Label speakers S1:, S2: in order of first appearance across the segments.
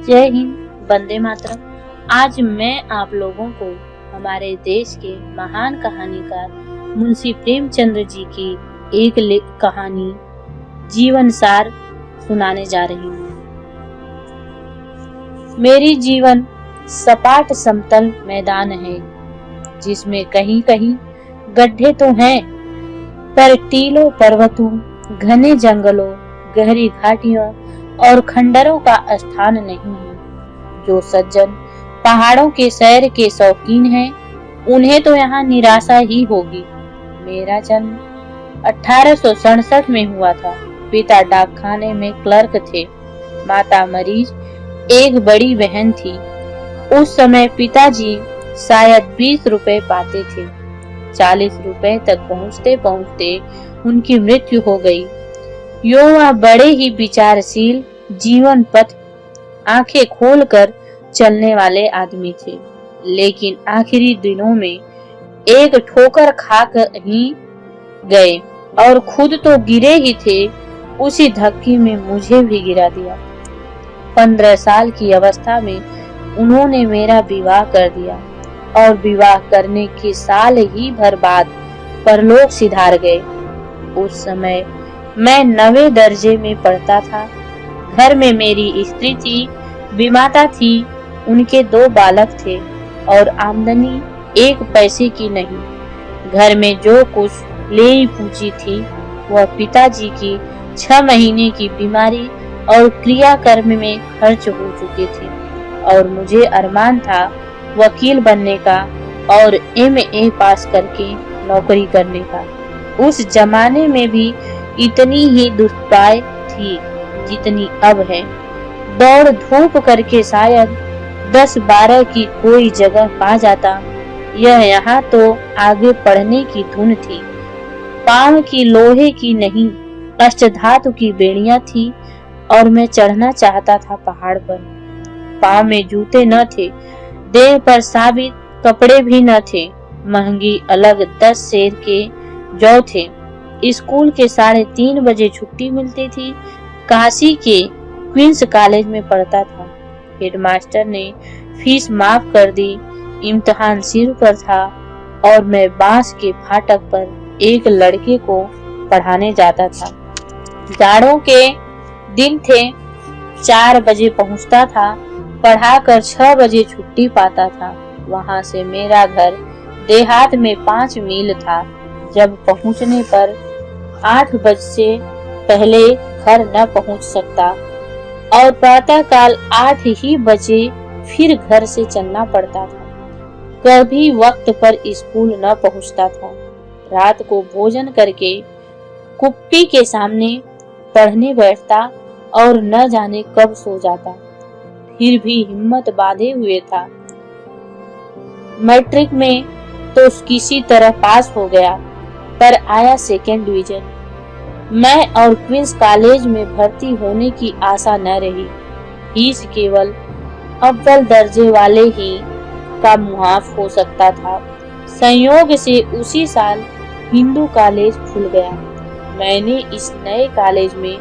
S1: जय हिंद, वंदे मातरम। आज मैं आप लोगों को हमारे देश के महान कहानीकार मुंशी प्रेमचंद्र जी की एक कहानी जीवन सार सुनाने जा रही हूँ। मेरी जीवन सपाट समतल मैदान है, जिसमें कहीं कहीं गड्ढे तो हैं, पर टीलों, पर्वतों, घने जंगलों, गहरी घाटियों और खंडरों का स्थान नहीं है। जो सज्जन पहाड़ों के सैर के शौकीन हैं, उन्हें तो यहाँ निराशा ही होगी। मेरा जन्म 1867 में हुआ था। पिता डाकखाने में क्लर्क थे, माता मरीज, एक बड़ी बहन थी। उस समय पिताजी शायद 20 रुपए पाते थे। 40 रुपए तक पहुँचते पहुँचते उनकी मृत्यु हो गई। वह बड़े ही विचारशील, जीवन पथ आंखें खोलकर चलने वाले आदमी थे, लेकिन आखिरी दिनों में एक ठोकर खाकर ही गए और खुद तो गिरे ही थे। उसी धक्के में मुझे भी गिरा दिया। 15 साल की अवस्था में उन्होंने मेरा विवाह कर दिया और विवाह करने के साल ही भर बाद परलोक सिधार गए। उस समय मैं 9वें दर्जे में पढ़ता था। घर में मेरी स्त्री थी, विमाता थी, उनके 2 बालक थे और आमदनी 1 पैसे की नहीं। घर में जो कुछ लेई पूंजी थी वह पिताजी की 6 महीने की बीमारी और क्रियाकर्म में खर्च हो चुके थे और मुझे अरमान था वकील बनने का और MA पास करके नौकरी करने का। उस जमाने में भी इतनी ही दुष्पाय थी जितनी अब है। दौड़ धूप करके शायद 10-12 की कोई जगह पा जाता। यह यहाँ तो आगे पढ़ने की धुन थी। पांव की लोहे की नहीं, अष्टधातु की बेड़ियां थी और मैं चढ़ना चाहता था पहाड़ पर। पांव में जूते न थे, देह पर साबित कपड़े भी न थे। महंगी अलग 10 सेर के जौ थे। स्कूल के 3:30 बजे छुट्टी मिलती थी। काशी के क्वींस कॉलेज में पढ़ता था। हेडमास्टर ने फीस माफ कर दी। इम्तिहान सिर पर था और मैं बांस के फाटक पर एक लड़के को पढ़ाने जाता था। जाड़ों के दिन थे। 4 बजे पहुंचता था, पढ़ाकर 6 बजे छुट्टी पाता था। वहां से मेरा घर देहात में 5 मील था। जब पहुंचने पर 8 बजे से पहले घर न पहुंच सकता और प्रातः काल 8 ही बजे फिर घर से चलना पड़ता था। कभी वक्त पर स्कूल न पहुंचता था। रात को भोजन करके कुप्पी के सामने पढ़ने बैठता और न जाने कब सो जाता। फिर भी हिम्मत बांधे हुए था। मैट्रिक में तो किसी तरह पास हो गया, पर आया 2nd डिवीजन। मैं और क्वींस कॉलेज में भर्ती होने की आशा न रही। फीस केवल अव्वल दर्जे वाले ही का मुआफ हो सकता था। संयोग से उसी साल हिंदू कॉलेज खुल गया। मैंने इस नए कॉलेज में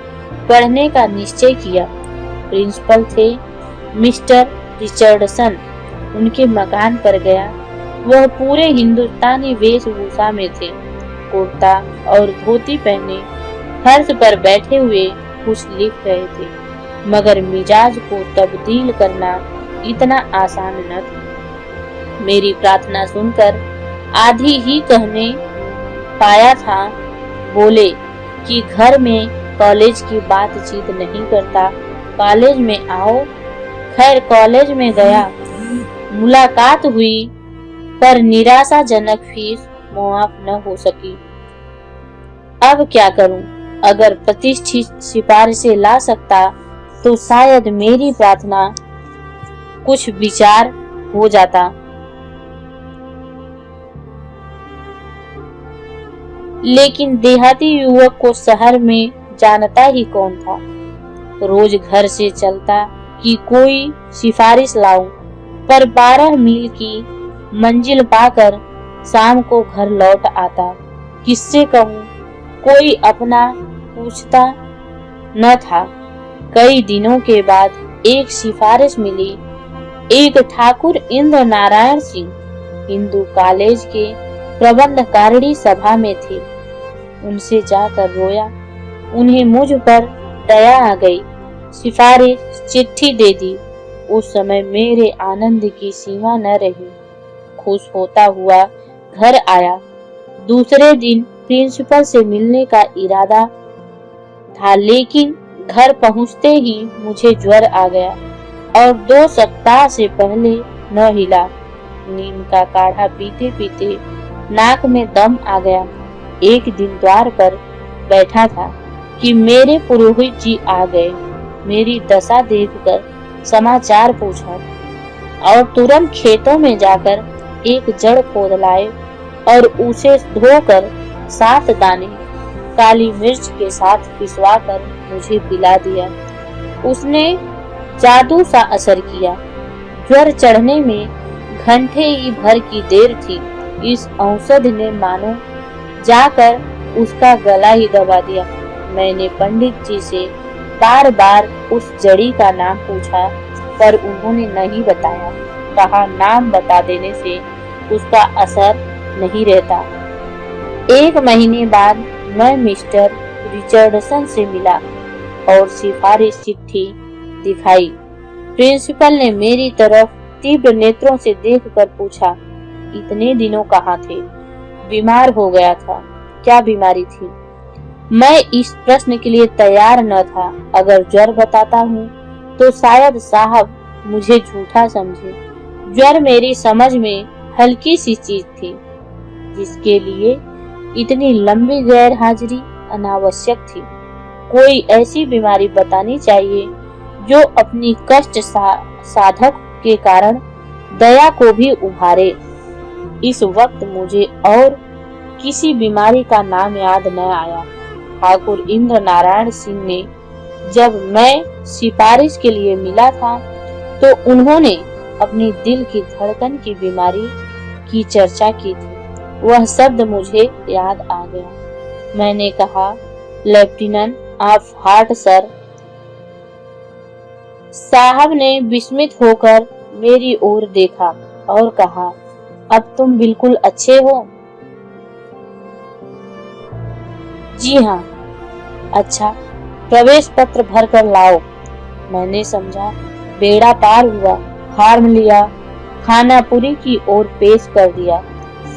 S1: पढ़ने का निश्चय किया। प्रिंसिपल थे मिस्टर रिचर्डसन। उनके मकान पर गया। वह पूरे हिंदुस्तानी वेशभूषा में थे। कुर्ता और धोती पहने फर्श पर बैठे हुए कुछ लिख रहे थे, मगर मिजाज को तब्दील करना इतना आसान न था। मेरी प्रार्थना सुनकर आधी ही कहने पाया था। बोले कि घर में कॉलेज की बातचीत नहीं करता, कॉलेज में आओ। खैर कॉलेज में गया, मुलाकात हुई, पर निराशाजनक फीस मुआफ न हो सकी। अब क्या करूं? अगर प्रतिष्ठित सिफारिशें ला सकता तो शायद मेरी प्रार्थना कुछ विचार हो जाता। लेकिन देहाती युवक को शहर में जानता ही कौन था। रोज घर से चलता कि कोई सिफारिश लाऊं, पर 12 मील की मंजिल पाकर शाम को घर लौट आता। किससे कहूं? कोई अपना पूछता न था। कई दिनों के बाद एक सिफारिश मिली। एक ठाकुर इंद्र नारायण सिंह हिंदू कॉलेज के प्रबंधकारिणी सभा में थे। उनसे जाकर रोया। उन्हें मुझ पर दया आ गई। सिफारिश चिट्ठी दे दी। उस समय मेरे आनंद की सीमा न रही। खुश होता हुआ घर आया। दूसरे दिन प्रिंसिपल से मिलने का इरादा था, लेकिन घर पहुंचते ही मुझे ज्वर आ गया और 2 सप्ताह से पहले न हिला। नीम का काढ़ा पीते पीते नाक में दम आ गया। एक दिन द्वार पर बैठा था कि मेरे पुरोहित जी आ गए। मेरी दशा देखकर समाचार पूछा और तुरंत खेतों में जाकर एक जड़ खोद लाए और उसे धोकर 7 दाने काली मिर्च के साथ पिसवाकर मुझे पिला दिया। उसने जादू सा असर किया। ज्वर चढ़ने में घंटे ही भर की देर थी। इस औषधि ने मानो जाकर उसका गला ही दबा दिया। मैंने पंडित जी से बार बार उस जड़ी का नाम पूछा, पर उन्होंने नहीं बताया। कहा नाम बता देने से उसका असर नहीं रहता। 1 महीने बाद मैं मिस्टर रिचर्डसन से मिला और सिफारिश चिट्ठी दिखाई। प्रिंसिपल ने मेरी तरफ तीव्र नेत्रों से देखकर पूछा, इतने दिनों कहाँ थे? बीमार हो गया था। क्या बीमारी थी? मैं इस प्रश्न के लिए तैयार न था। अगर ज्वर बताता हूँ तो शायद साहब मुझे झूठा समझे। ज्वर मेरी समझ में हल्की सी चीज थी, जिसके लिए इतनी लंबी गैर हाजिरी अनावश्यक थी। कोई ऐसी बीमारी बतानी चाहिए जो अपनी कष्ट साधक के कारण दया को भी उभारे। इस वक्त मुझे और किसी बीमारी का नाम याद न आया। ठाकुर इंद्र नारायण सिंह ने जब मैं सिफारिश के लिए मिला था तो उन्होंने अपनी दिल की धड़कन की बीमारी की चर्चा की थी। वह शब्द मुझे याद आ गया। मैंने कहा, लेफ्टिनेंट ऑफ हार्ट सर। साहब ने विस्मित होकर मेरी ओर देखा और कहा, अब तुम बिल्कुल अच्छे हो? जी हाँ। अच्छा, प्रवेश पत्र भर कर लाओ। मैंने समझा बेड़ा पार हुआ। फॉर्म लिया, खानापुरी की ओर पेश कर दिया।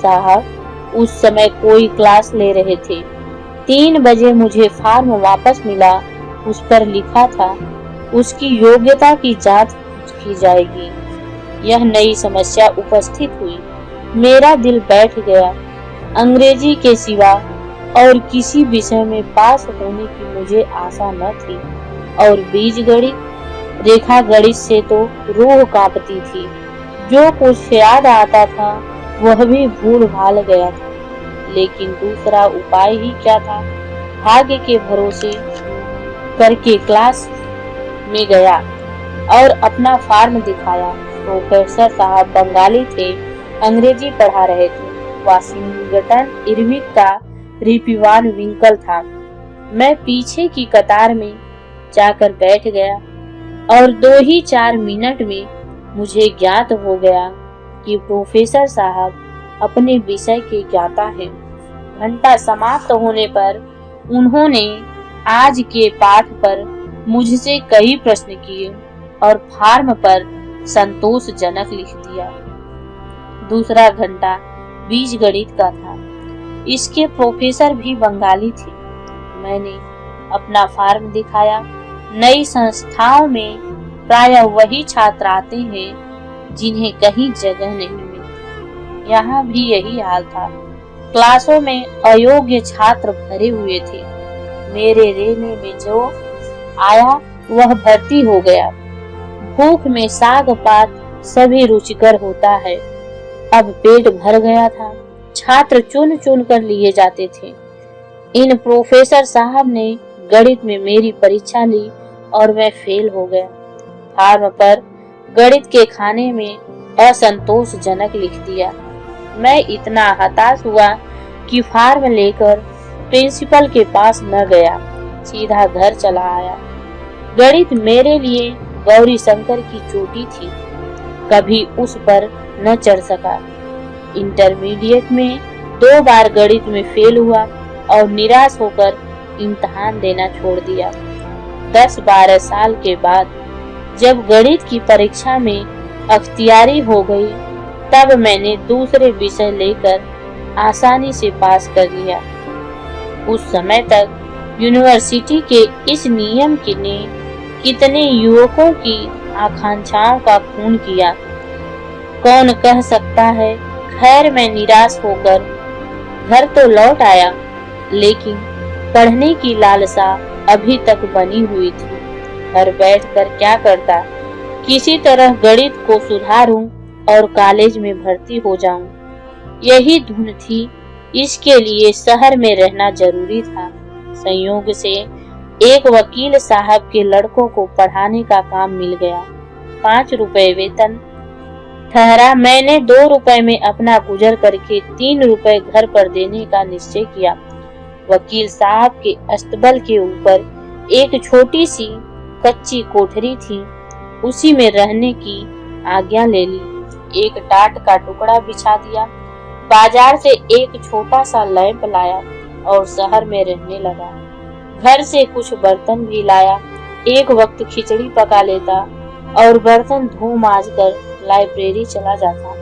S1: साहब उस समय कोई क्लास ले रहे थे। 3 बजे मुझे फॉर्म वापस मिला। उस पर लिखा था, उसकी योग्यता की जांच की जाएगी। यह नई समस्या उपस्थित हुई। मेरा दिल बैठ गया। अंग्रेजी के सिवा और किसी विषय में पास होने की मुझे आशा न थी, और बीज गणित, रेखा गणित से तो रूह कांपती थी। जो कुछ याद आता था वह भी भूल भाल गया था। लेकिन दूसरा उपाय ही क्या था? भाग्य के भरोसे करके क्लास में गया और अपना फॉर्म दिखाया। प्रोफेसर साहब बंगाली थे, अंग्रेजी पढ़ा रहे थे। वाशिंगटन इरविंग का रिपीवान विंकल था। मैं पीछे की कतार में जाकर बैठ गया और 2 ही 4 मिनट में मुझे ज्ञात हो गया कि प्रोफेसर साहब अपने विषय के ज्ञाता हैं। घंटा समाप्त होने पर उन्होंने आज के पाठ पर मुझसे कई प्रश्न किए और फॉर्म पर संतोषजनक लिख दिया। दूसरा घंटा बीज गणित का था। इसके प्रोफेसर भी बंगाली थे। मैंने अपना फॉर्म दिखाया। नई संस्थाओं में प्रायः वही छात्र आते हैं जिन्हें कहीं जगह नहीं मिलती। यहाँ भी यही हाल था। क्लासों में अयोग्य छात्र भरे हुए थे। मेरे रेने में जो आया वह भर्ती हो गया। भूख में साग पात सभी रुचिकर होता है। अब पेट भर गया था। छात्र चुन चुन कर लिए जाते थे। इन प्रोफेसर साहब ने गणित में मेरी परीक्षा ली और मैं फेल हो गया। फॉर्म पर गणित के खाने में असंतोषजनक लिख दिया। मैं इतना हताश हुआ कि फॉर्म लेकर प्रिंसिपल के पास न गया, सीधा घर चला आया। गणित मेरे लिए गौरी शंकर की चोटी थी, कभी उस पर न चढ़ सका। इंटरमीडिएट में 2 बार गणित में फेल हुआ और निराश होकर इम्तिहान देना छोड़ दिया। 10-12 साल के बाद जब गणित की परीक्षा में अख्तियारी हो गई, तब मैंने दूसरे विषय लेकर आसानी से पास कर लिया। उस समय तक यूनिवर्सिटी के इस नियम ने कितने युवकों की आकांक्षाओं का खून किया, कौन कह सकता है। खैर, मैं निराश होकर घर तो लौट आया, लेकिन पढ़ने की लालसा अभी तक बनी हुई थी। घर बैठकर क्या करता, किसी तरह गणित को सुधारूं और कॉलेज में भर्ती हो जाऊं, यही धुन थी। इसके लिए शहर में रहना जरूरी था। संयोग से एक वकील साहब के लड़कों को पढ़ाने का काम मिल गया। 5 रुपए वेतन ठहरा। मैंने 2 रुपए में अपना गुजर करके 3 रुपए घर पर देने का निश्चय किया। वकील साहब के अस्तबल के ऊपर एक छोटी सी कच्ची कोठरी थी, उसी में रहने की आज्ञा ले ली। एक टाट का टुकड़ा बिछा दिया, बाजार से एक छोटा सा लैंप लाया और शहर में रहने लगा। घर से कुछ बर्तन भी लाया। एक वक्त खिचड़ी पका लेता और बर्तन धो मांज कर लाइब्रेरी चला जाता।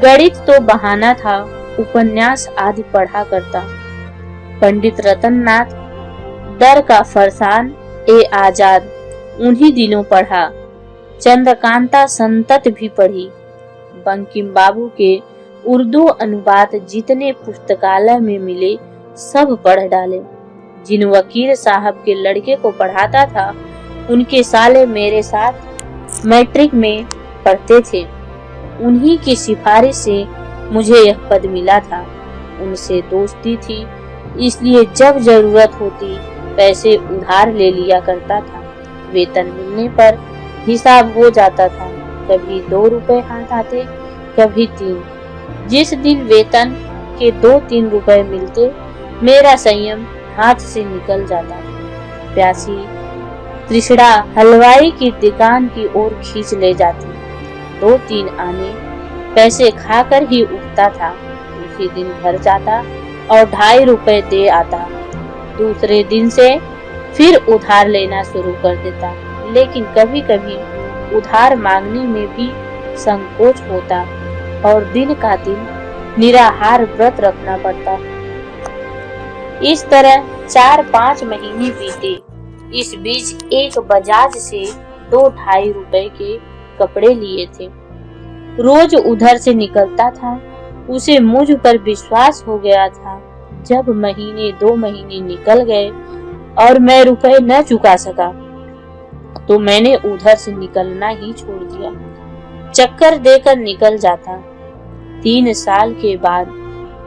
S1: गणित तो बहाना था, उपन्यास आदि पढ़ा करता। पंडित रतननाथ दर का फरसान ए आजाद उन्हीं दिनों पढ़ा। चंद्रकांता संतत भी पढ़ी। बंकिम बाबू के उर्दू अनुवाद जितने पुस्तकालय में मिले सब पढ़ डाले। जिन वकील साहब के लड़के को पढ़ाता था, उनके साले मेरे साथ मैट्रिक में पढ़ते थे। उन्हीं की सिफारिश से मुझे यह पद मिला था। उनसे दोस्ती थी, इसलिए जब जरूरत होती पैसे उधार ले लिया करता था। वेतन मिलने पर हिसाब हो जाता था। कभी 2 रुपए हाथ आते, कभी 3। जिस दिन वेतन के 2-3 रुपए मिलते, मेरा संयम हाथ से निकल जाता। प्यासी तृष्णा हलवाई की दुकान की ओर खींच ले जाती। 2-3 आने पैसे खाकर ही उठता था। उसी दिन घर जाता और 2.5 रुपए दे आता। दूसरे दिन से फिर उधार लेना शुरू कर देता, लेकिन कभी कभी उधार मांगने में भी संकोच होता और दिन का दिन निराहार व्रत रखना पड़ता। इस तरह 4-5 महीने बीते। इस बीच एक बजाज से 2-2.5 रुपए के कपड़े लिए थे। रोज उधर से निकलता था। उसे मुझ पर विश्वास हो गया था। जब 1-2 महीने निकल गए और मैं रुपए न चुका सका, तो मैंने उधर से निकलना ही छोड़ दिया। चक्कर देकर निकल जाता। 3 साल के बाद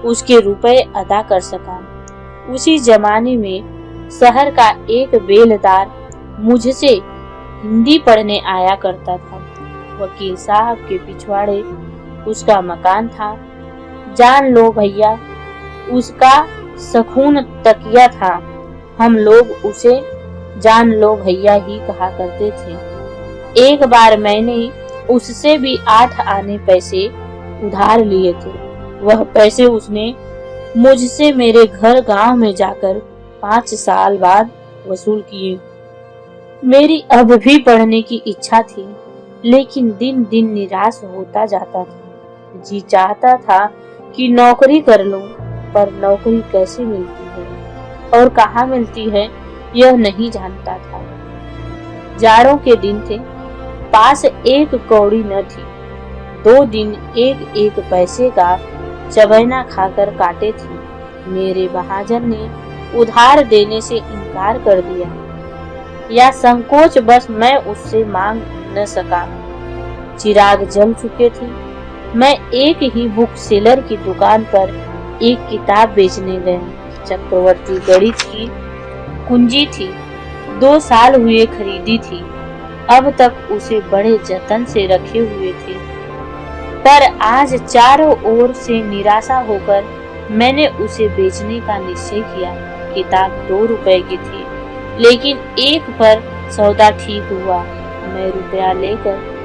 S1: उसके रुपए अदा कर सका। उसी जमाने में शहर का एक बेलदार मुझसे हिंदी पढ़ने आया करता था। वकील साहब के पिछवाड़े उसका मकान था। जान लो भैया, उसका सखून तकिया था। हम लोग उसे जान लो भैया ही कहा करते थे। एक बार मैंने उससे भी 8 आने पैसे उधार लिए थे। वह पैसे उसने मुझसे मेरे घर गांव में जाकर 5 साल बाद वसूल किए। मेरी अब भी पढ़ने की इच्छा थी, लेकिन दिन दिन निराश होता जाता था। जी चाहता था कि नौकरी कर लूं, पर नौकरी कैसे मिलती है और कहाँ मिलती है यह नहीं जानता था। जाड़ों के दिन थे, पास एक कौड़ी न थी। 2 दिन एक पैसे का चबैना खाकर काटे थे। मेरे महाजन ने उधार देने से इनकार कर दिया, या संकोच बस मैं उससे मांग न सका। चिराग जल चुके थे। मैं एक ही बुक सेलर की दुकान पर एक किताब बेचने गया। चक्रवर्ती गणित की कुंजी थी। 2 साल हुए खरीदी थी। अब तक उसे बड़े जतन से रखे हुए थे, पर आज चारों ओर से निराशा होकर मैंने उसे बेचने का निश्चय किया। किताब 2 रुपए की थी, लेकिन एक पर सौदा ठीक हुआ। मैं रुपया लेकर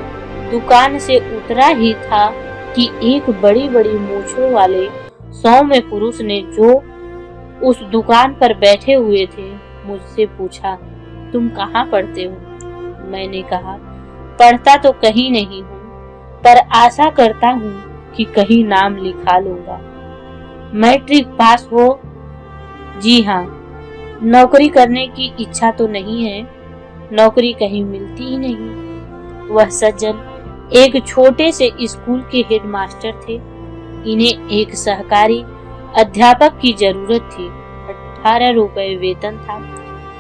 S1: दुकान से उतरा ही था कि एक बड़ी बड़ी मूंछों वाले सौम्य पुरुष ने, जो उस दुकान पर बैठे हुए थे, मुझसे पूछा, तुम कहाँ पढ़ते हो? मैंने कहा, पढ़ता तो कहीं नहीं हूँ, पर आशा करता हूँ कि कहीं नाम लिखा लूंगा। मैट्रिक पास हो? जी हाँ। नौकरी करने की इच्छा तो नहीं है, नौकरी कहीं मिलती ही नहीं। वह सज्जन एक छोटे से स्कूल के हेडमास्टर थे। इन्हें एक सहकारी अध्यापक की जरूरत थी। 18 रुपए वेतन था।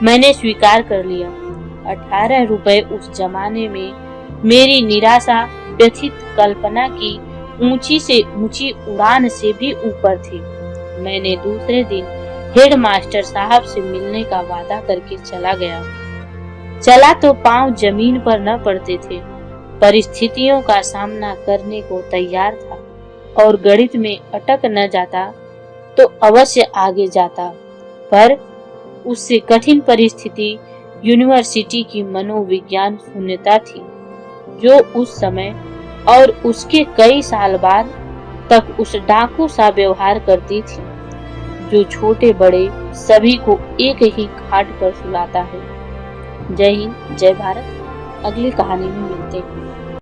S1: मैंने स्वीकार कर लिया। 18 रुपए उस जमाने में मेरी निराशा व्यथित कल्पना की ऊंची से ऊंची उड़ान से भी ऊपर थी। मैंने दूसरे दिन हेडमास्टर साहब से मिलने का वादा करके चला गया। चला तो पांव जमीन पर न पड़ते थे। परिस्थितियों का सामना करने को तैयार था और गणित में अटक न जाता तो अवश्य आगे जाता, पर उससे कठिन परिस्थिति यूनिवर्सिटी की मनोविज्ञान शून्यता थी, जो उस समय और उसके कई साल बाद तक उस डाकू सा व्यवहार करती थी, जो छोटे बड़े सभी को एक ही घाट पर सुलाता है। जय हिंद, जय भारत। अगली कहानी में मिलते हैं।